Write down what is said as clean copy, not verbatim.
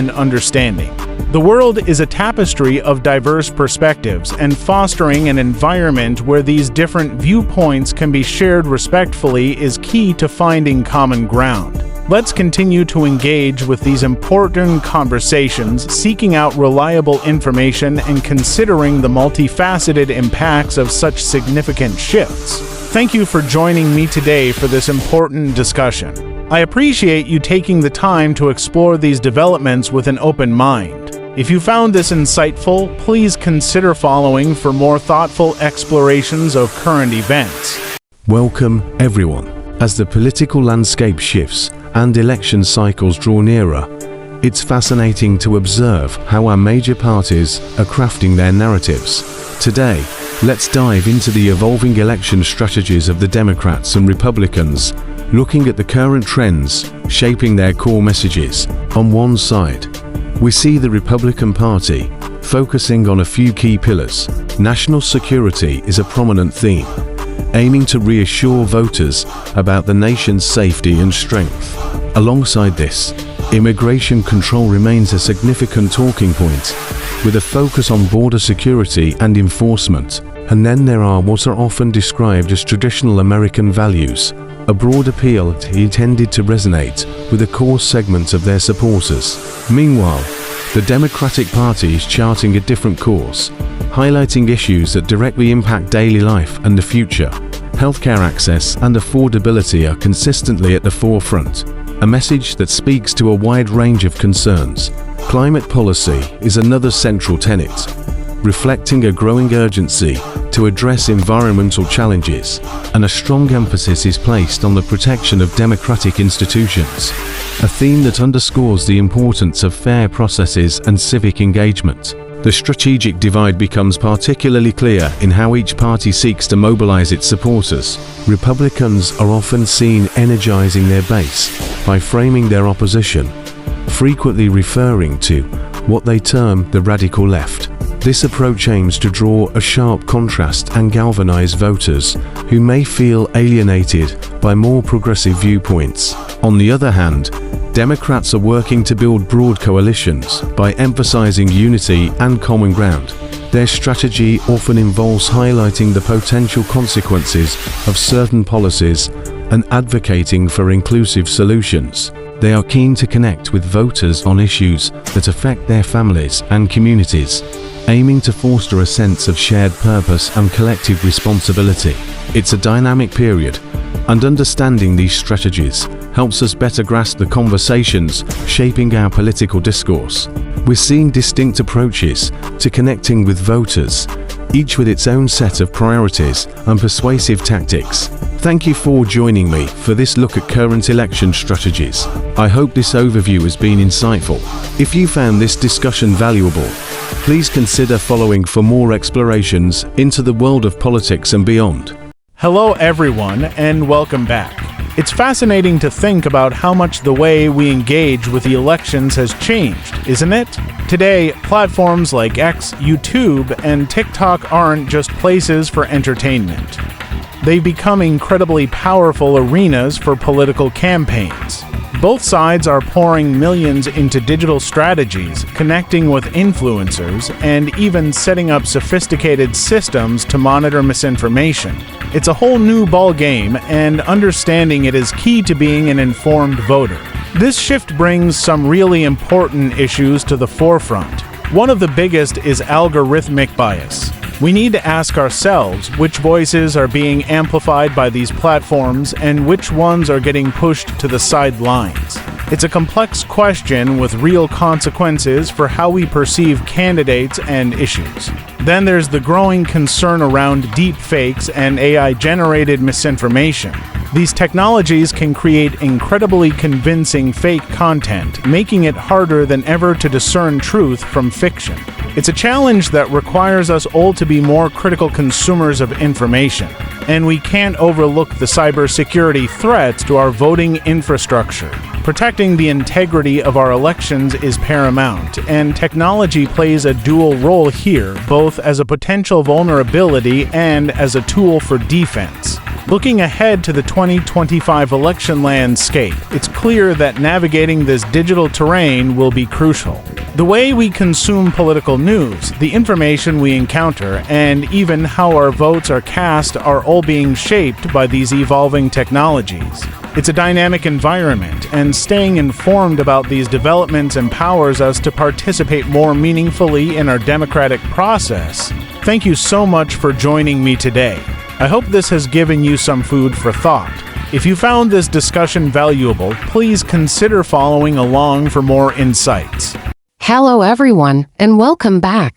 and understanding. The world is a tapestry of diverse perspectives, and fostering an environment where these different viewpoints can be shared respectfully is key to finding common ground. Let's continue to engage with these important conversations, seeking out reliable information and considering the multifaceted impacts of such significant shifts. Thank you for joining me today for this important discussion. I appreciate you taking the time to explore these developments with an open mind. If you found this insightful, please consider following for more thoughtful explorations of current events. Welcome, everyone. As the political landscape shifts and election cycles draw nearer, it's fascinating to observe how our major parties are crafting their narratives. Today, let's dive into the evolving election strategies of the Democrats and Republicans, looking at the current trends shaping their core messages. On one side, we see the Republican Party focusing on a few key pillars. National security is a prominent theme, aiming to reassure voters about the nation's safety and strength. Alongside this, immigration control remains a significant talking point, with a focus on border security and enforcement. And then there are what are often described as traditional American values, a broad appeal intended to resonate with a core segment of their supporters. Meanwhile, the Democratic Party is charting a different course, highlighting issues that directly impact daily life and the future. Healthcare access and affordability are consistently at the forefront, a message that speaks to a wide range of concerns. Climate policy is another central tenet, reflecting a growing urgency to address environmental challenges, and a strong emphasis is placed on the protection of democratic institutions, a theme that underscores the importance of fair processes and civic engagement. The strategic divide becomes particularly clear in how each party seeks to mobilize its supporters. Republicans are often seen energizing their base by framing their opposition, frequently referring to what they term the radical left. This approach aims to draw a sharp contrast and galvanize voters who may feel alienated by more progressive viewpoints. On the other hand, Democrats are working to build broad coalitions by emphasizing unity and common ground. Their strategy often involves highlighting the potential consequences of certain policies and advocating for inclusive solutions. They are keen to connect with voters on issues that affect their families and communities, aiming to foster a sense of shared purpose and collective responsibility. It's a dynamic period, and understanding these strategies helps us better grasp the conversations shaping our political discourse. We're seeing distinct approaches to connecting with voters, each with its own set of priorities and persuasive tactics. Thank you for joining me for this look at current election strategies. I hope this overview has been insightful. If you found this discussion valuable, please consider following for more explorations into the world of politics and beyond. Hello everyone, and welcome back. It's fascinating to think about how much the way we engage with the elections has changed, isn't it? Today, platforms like X, YouTube, and TikTok aren't just places for entertainment. They've become incredibly powerful arenas for political campaigns. Both sides are pouring millions into digital strategies, connecting with influencers, and even setting up sophisticated systems to monitor misinformation. It's a whole new ballgame, and understanding it is key to being an informed voter. This shift brings some really important issues to the forefront. One of the biggest is algorithmic bias. We need to ask ourselves which voices are being amplified by these platforms and which ones are getting pushed to the sidelines. It's a complex question with real consequences for how we perceive candidates and issues. Then there's the growing concern around deepfakes and AI-generated misinformation. These technologies can create incredibly convincing fake content, making it harder than ever to discern truth from fiction. It's a challenge that requires us all to be more critical consumers of information, and we can't overlook the cybersecurity threats to our voting infrastructure. Protecting the integrity of our elections is paramount, and technology plays a dual role here, both as a potential vulnerability and as a tool for defense. Looking ahead to the 2025 election landscape, it's clear that navigating this digital terrain will be crucial. The way we consume political news, the information we encounter, and even how our votes are cast are all being shaped by these evolving technologies. It's a dynamic environment, and staying informed about these developments empowers us to participate more meaningfully in our democratic process. Thank you so much for joining me today. I hope this has given you some food for thought. If you found this discussion valuable, please consider following along for more insights. Hello everyone, and welcome back.